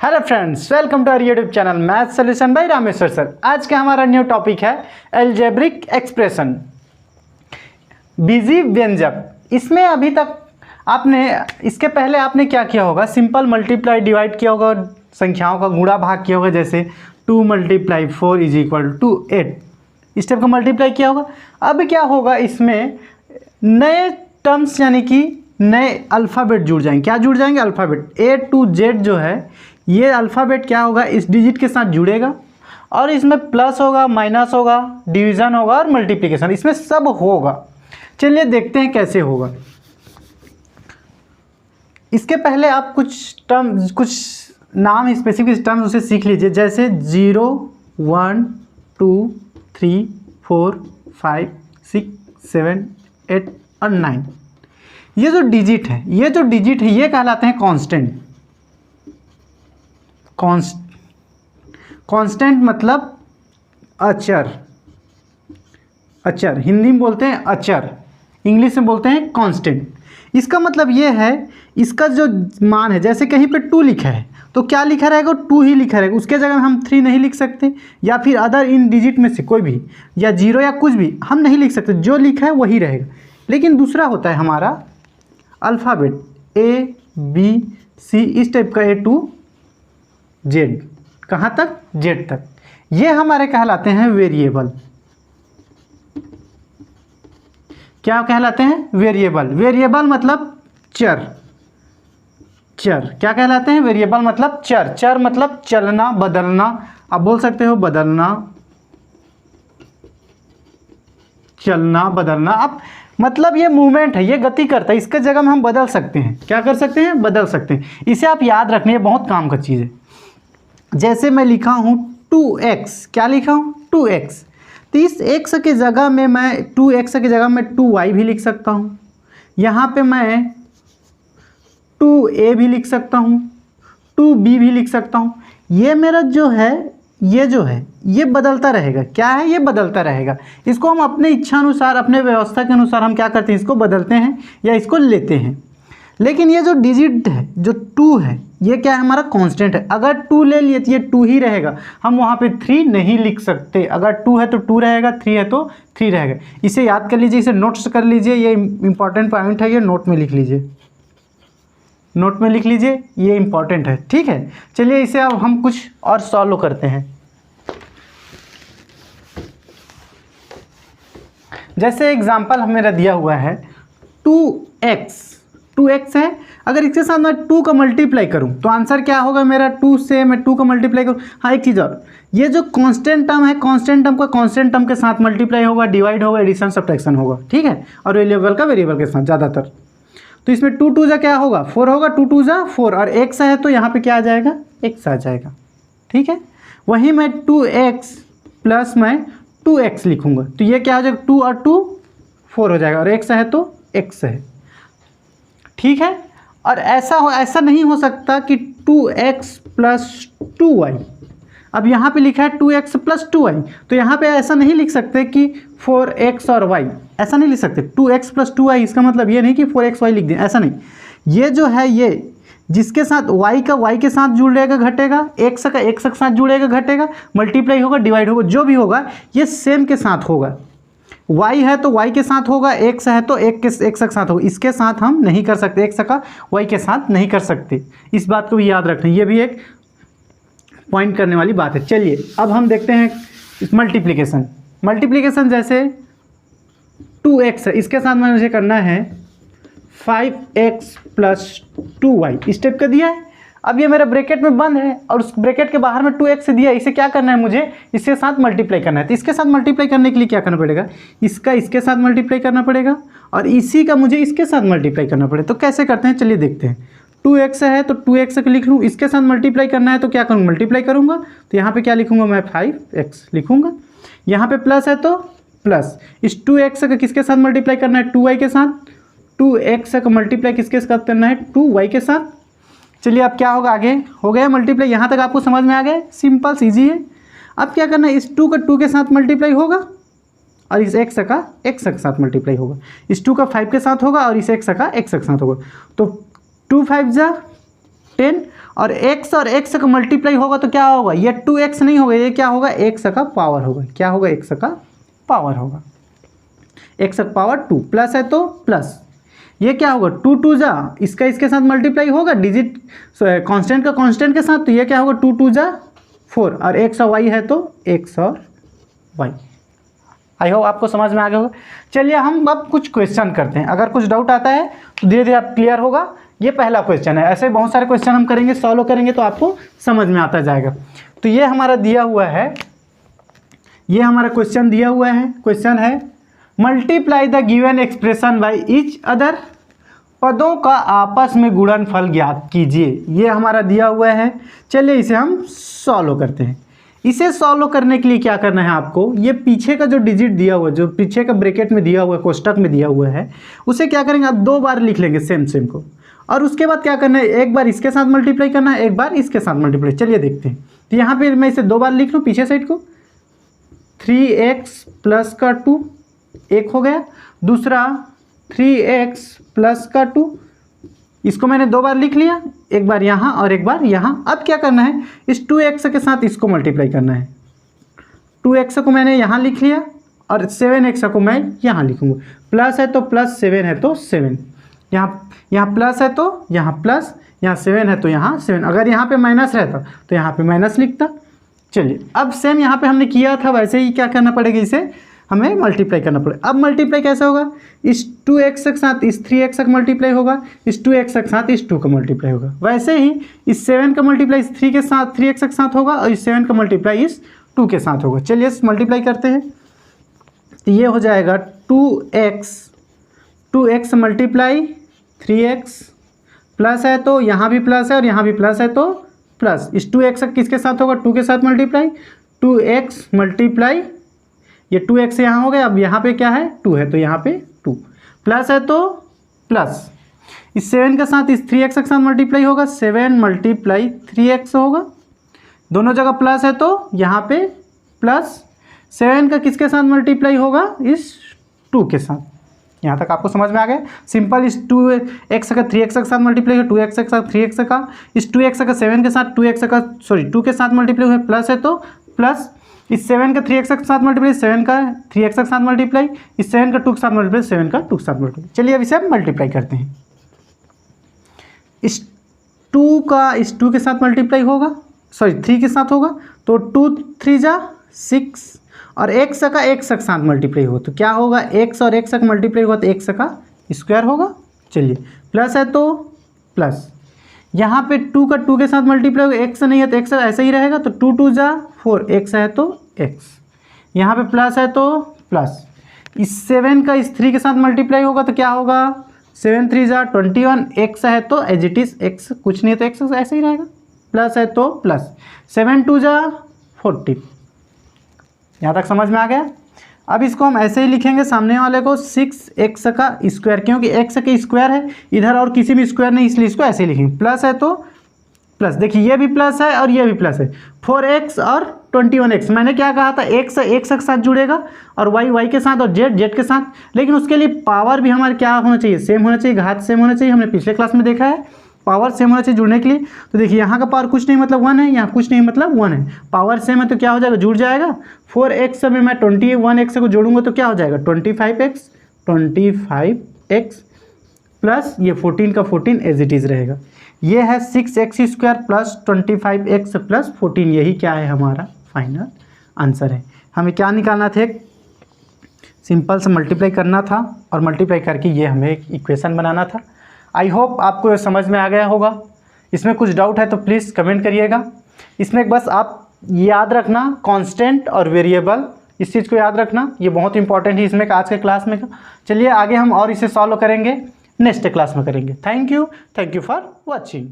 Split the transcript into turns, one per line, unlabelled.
Hello friends, welcome to our YouTube channel math solution by Rameshwar sir. आज का हमारा new topic है algebraic expression, बीजीय व्यंजक। इसमें अभी तक इसके पहले आपने क्या किया होगा, सिंपल मल्टीप्लाई डिवाइड किया होगा, संख्याओं का गुणा भाग किया होगा, जैसे 2 × 4 = 8, इस टाइप का मल्टीप्लाई किया होगा। अब क्या होगा, इसमें नए टर्म्स यानी कि नए अल्फ़ाबेट जुड़ जाएंगे। क्या जुड़ जाएंगे? अल्फ़ाबेट A to Z जो है, ये अल्फ़ाबेट क्या होगा, इस डिजिट के साथ जुड़ेगा और इसमें प्लस होगा, माइनस होगा, डिवीज़न होगा और मल्टीप्लिकेशन, इसमें सब होगा। चलिए देखते हैं कैसे होगा। इसके पहले आप कुछ नाम स्पेसिफिक टर्म्स उसे सीख लीजिए, जैसे 0, 1, 2, 3, 4, 5, 6, 7, 8 और 9। ये जो डिजिट है ये कहलाते हैं कांस्टेंट। कांस्टेंट मतलब अचर। हिंदी में बोलते हैं अचर, इंग्लिश में बोलते हैं कांस्टेंट। इसका मतलब ये है, इसका जो मान है, जैसे कहीं पे 2 लिखा है तो क्या लिखा रहेगा, 2 ही लिखा रहेगा। उसके जगह में हम 3 नहीं लिख सकते, या फिर अदर इन डिजिट में से कोई भी, या 0 या कुछ भी हम नहीं लिख सकते। जो लिखा है वही रहेगा। लेकिन दूसरा होता है हमारा अल्फ़ाबेट ABC, इस टाइप का A to Z, कहाँ तक? Z तक। ये हमारे कहलाते हैं वेरिएबल। क्या कहलाते हैं? वेरिएबल। वेरिएबल मतलब चर। क्या कहलाते हैं? वेरिएबल मतलब चर। चर मतलब चलना, बदलना। आप बोल सकते हो बदलना, चलना, बदलना। अब मतलब ये मूवमेंट है, ये गति करता है, इसके जगह में हम बदल सकते हैं। क्या कर सकते हैं? बदल सकते हैं। इसे आप याद रखनी है, बहुत काम का चीज़ है। जैसे मैं लिखा हूँ 2x, क्या लिखा हूँ? 2x। तो इस x की जगह में मैं 2x की जगह में 2y भी लिख सकता हूँ। यहाँ पे मैं 2a भी लिख सकता हूँ, 2b भी लिख सकता हूँ। ये मेरा जो है ये बदलता रहेगा। क्या है? ये बदलता रहेगा। इसको हम अपने इच्छा अनुसार, अपने व्यवस्था के अनुसार हम क्या करते हैं, इसको बदलते हैं या इसको लेते हैं। लेकिन ये जो डिजिट है, जो 2 है, ये क्या है? हमारा कांस्टेंट है। अगर 2 ले लिए तो ये 2 ही रहेगा, हम वहाँ पे 3 नहीं लिख सकते। अगर 2 है तो 2 रहेगा, 3 है तो 3 रहेगा। इसे याद कर लीजिए, इसे नोट्स कर लीजिए। ये इंपॉर्टेंट पॉइंट है, ये नोट में लिख लीजिए, नोट में लिख लीजिए, ये इंपॉर्टेंट है। ठीक है, चलिए इसे अब हम कुछ और सॉल्व करते हैं। जैसे एग्जाम्पल मेरा दिया हुआ है 2x है। अगर इसके साथ मैं 2 का मल्टीप्लाई करूं तो आंसर क्या होगा मेरा? 2 से मैं 2 का मल्टीप्लाई करूं। हाँ, एक चीज़ और, ये जो कांस्टेंट टर्म है, कांस्टेंट टर्म का कांस्टेंट टर्म के साथ मल्टीप्लाई होगा, डिवाइड होगा, एडिशन सब्ट्रैक्शन होगा। ठीक है, और वेरिएबल का वेरिएबल के साथ ज़्यादातर। तो इसमें 2 2 क्या होगा? 4 होगा। 2 2 4, और x है तो यहाँ पे क्या आ जाएगा? x आ जाएगा। ठीक है, वहीं मैं 2x प्लस मैं 2x लिखूंगा तो ये क्या हो जाएगा? 2 और 2 4 हो जाएगा, और x है तो x है। ठीक है, और ऐसा नहीं हो सकता कि 2x प्लस 2y। अब यहाँ पे लिखा है 2x प्लस 2y, तो यहाँ पे ऐसा नहीं लिख सकते कि 4x और y, ऐसा नहीं लिख सकते। 2x प्लस 2y, इसका मतलब ये नहीं कि 4xy लिख दें, ऐसा नहीं। ये जो है, ये जिसके साथ y का y के साथ जुड़ेगा घटेगा, x का x के साथ जुड़ेगा घटेगा, मल्टीप्लाई होगा, डिवाइड होगा, जो भी होगा ये सेम के साथ होगा। y है तो y के साथ होगा, x है तो x के साथ होगा। इसके साथ हम नहीं कर सकते, x का y के साथ नहीं कर सकते। इस बात को भी याद रखना, ये भी एक पॉइंट करने वाली बात है। चलिए अब हम देखते हैं मल्टीप्लिकेशन। जैसे 2x है, इसके साथ मुझे करना है 5x प्लस 2y, इस टाइप का दिया है। अब ये मेरा ब्रैकेट में बंद है और उस ब्रैकेट के बाहर में 2x दिया है। इसे क्या करना है? मुझे इसके साथ मल्टीप्लाई करना है। तो इसके साथ मल्टीप्लाई करने के लिए क्या करना पड़ेगा? इसका इसके साथ मल्टीप्लाई करना पड़ेगा, और इसी का मुझे इसके साथ मल्टीप्लाई करना पड़ेगा। तो कैसे करते हैं, चलिए देखते हैं। 2x है तो 2x लिख लूँ, इसके साथ मल्टीप्लाई करना है तो क्या करूँ? मल्टीप्लाई करूँगा। तो यहाँ पर क्या लिखूँगा मैं? 5x लिखूँगा। यहाँ पर प्लस है तो प्लस, इस 2x का किसके साथ मल्टीप्लाई करना है? 2y के साथ। 2x का मल्टीप्लाई किसके साथ करना है? 2y के साथ। चलिए अब क्या होगा? आगे हो गया मल्टीप्लाई। यहाँ तक आपको समझ में आ गया? सिंपल ईजी है। अब क्या करना है? इस 2 का 2 के साथ मल्टीप्लाई होगा, और इस x का x के साथ मल्टीप्लाई होगा। इस 2 का 5 के साथ होगा, और इस x का x के साथ होगा। तो 2 5 जा 10, और x का मल्टीप्लाई होगा तो क्या होगा, ये 2x नहीं होगा, ये क्या होगा, x का पावर होगा। क्या होगा, x का पावर होगा, x का पावर 2 प्लस है तो प्लस, ये क्या होगा 2 2 जा, इसका इसके साथ मल्टीप्लाई होगा डिजिट कांस्टेंट का कांस्टेंट के साथ, तो ये क्या होगा 2 2 जा 4 और x और y है तो x और y। आई होप आपको समझ में आ गया होगा। चलिए हम अब कुछ क्वेश्चन करते हैं, अगर कुछ डाउट आता है तो धीरे धीरे आप क्लियर होगा। ये पहला क्वेश्चन है, ऐसे बहुत सारे क्वेश्चन हम करेंगे, सॉल्व करेंगे तो आपको समझ में आता जाएगा। तो ये हमारा दिया हुआ है, ये हमारा क्वेश्चन दिया हुआ है, क्वेश्चन है multiply the given expression by each other, पदों का आपस में गुणनफल ज्ञात कीजिए। ये हमारा दिया हुआ है। चलिए इसे हम सॉल्व करते हैं। इसे सॉल्व करने के लिए क्या करना है आपको, ये पीछे का जो डिजिट दिया हुआ है, जो पीछे का ब्रैकेट में दिया हुआ है, कोष्टक में दिया हुआ है, उसे क्या करेंगे आप 2 बार लिख लेंगे सेम को, और उसके बाद क्या करना है, एक बार इसके साथ मल्टीप्लाई करना है, एक बार इसके साथ मल्टीप्लाई। चलिए देखते हैं। तो यहाँ पे मैं इसे 2 बार लिख लूँ पीछे साइड को, 3x प्लस का 2 एक हो गया, दूसरा 3x प्लस का 2, इसको मैंने 2 बार लिख लिया, एक बार यहाँ और एक बार यहाँ। अब क्या करना है, इस 2x के साथ इसको मल्टीप्लाई करना है। 2x को मैंने यहाँ लिख लिया और 7x को मैं यहाँ लिखूँगा। प्लस है तो प्लस, 7 है तो 7, यहाँ प्लस है तो यहाँ प्लस, यहाँ 7 है तो यहाँ 7। अगर यहाँ पे माइनस रहता तो यहाँ पे माइनस लिखता। चलिए अब सेम यहाँ पे हमने किया था वैसे ही क्या करना पड़ेगा, इसे हमें मल्टीप्लाई करना पड़ेगा। अब मल्टीप्लाई कैसे होगा, इस 2x के साथ इस 3x का मल्टीप्लाई होगा, इस 2x के साथ इस 2 का मल्टीप्लाई होगा। वैसे ही इस 7 का मल्टीप्लाई इस 3 के साथ 3x के साथ होगा और इस 7 का मल्टीप्लाई इस 2 के साथ होगा। चलिए इस मल्टीप्लाई करते हैं। तो ये हो जाएगा 2x मल्टीप्लाई 3x, प्लस है तो यहाँ भी प्लस है और यहाँ भी प्लस है तो प्लस, इस 2x किसके साथ होगा, 2 के साथ मल्टीप्लाई, 2x मल्टीप्लाई ये 2x यहाँ हो गया। अब यहाँ पे क्या है 2 है तो यहाँ पे 2, प्लस है तो प्लस, इस 7 के साथ इस 3x के साथ मल्टीप्लाई होगा, 7 मल्टीप्लाई 3x होगा, दोनों जगह प्लस है तो यहाँ पे प्लस, 7 का किसके साथ मल्टीप्लाई होगा, इस 2 के साथ। यहाँ तक आपको समझ में आ गया। सिंपल, इस 2x का 3x के साथ मल्टीप्लाई है, 2x के साथ 3x का, इस 2x का 7 के साथ 2 के साथ मल्टीप्लाई हुआ, प्लस है तो प्लस, इस 7 का 3x के साथ मल्टीप्लाई, 7 का 3x के साथ मल्टीप्लाई, इस 7 का 2 के साथ मल्टीप्लाई, 7 का 2 के साथ मल्टीप्लाई। चलिए अब इसे हम मल्टीप्लाई करते हैं। इस 2 का इस 2 के साथ मल्टीप्लाई होगा, 3 के साथ होगा तो 2 3 जा 6, और x का x के साथ मल्टीप्लाई होगा तो क्या होगा, x और x का मल्टीप्लाई होगा तो x का स्क्वायर होगा। चलिए प्लस है तो प्लस, यहाँ पे 2 का 2 के साथ मल्टीप्लाई होगा, x नहीं है तो x ऐसे ही रहेगा तो 2 2 जा 4, x है तो x, यहाँ पे प्लस है तो प्लस, इस 7 का इस 3 के साथ मल्टीप्लाई होगा तो क्या होगा, 7 3 जा 21, x है तो एज इट इज x, कुछ नहीं है तो x ऐसे ही रहेगा, प्लस है तो प्लस, 7 2 जा 14। यहाँ तक समझ में आ गया। अब इसको हम ऐसे ही लिखेंगे सामने वाले को 6x का स्क्वायर, क्योंकि x का स्क्वायर है इधर और किसी भी स्क्वायर नहीं, इसलिए इसको ऐसे ही लिखेंगे। प्लस है तो प्लस, देखिए ये भी प्लस है और ये भी प्लस है, 4x और 21x। मैंने क्या कहा था, x के साथ जुड़ेगा और y के साथ और z के साथ, लेकिन उसके लिए पावर भी हमारे क्या होना चाहिए, सेम होना चाहिए, घात सेम होना चाहिए। हमने पिछले क्लास में देखा है पावर सेम होना चाहिए जुड़ने के लिए। तो देखिए यहाँ का पावर कुछ नहीं मतलब 1 है, यहाँ कुछ नहीं मतलब 1 है, पावर सेम है तो क्या हो जाएगा, जुड़ जाएगा। 4x में मैं 21x को जोड़ूंगा तो क्या हो जाएगा 25x प्लस ये 14 का 14 एज इट इज़ रहेगा। ये है 6x square plus 25x plus 14, यही क्या है हमारा फाइनल आंसर है। हमें क्या निकालना था, सिंपल से मल्टीप्लाई करना था और मल्टीप्लाई करके ये हमें एक इक्वेशन बनाना था। आई होप आपको समझ में आ गया होगा। इसमें कुछ डाउट है तो प्लीज़ कमेंट करिएगा। इसमें बस आप याद रखना कांस्टेंट और वेरिएबल, इस चीज़ को याद रखना, ये बहुत इंपॉर्टेंट है इसमें आज के क्लास में। चलिए आगे हम और इसे सॉल्व करेंगे, नेक्स्ट क्लास में करेंगे। Thank you for watching.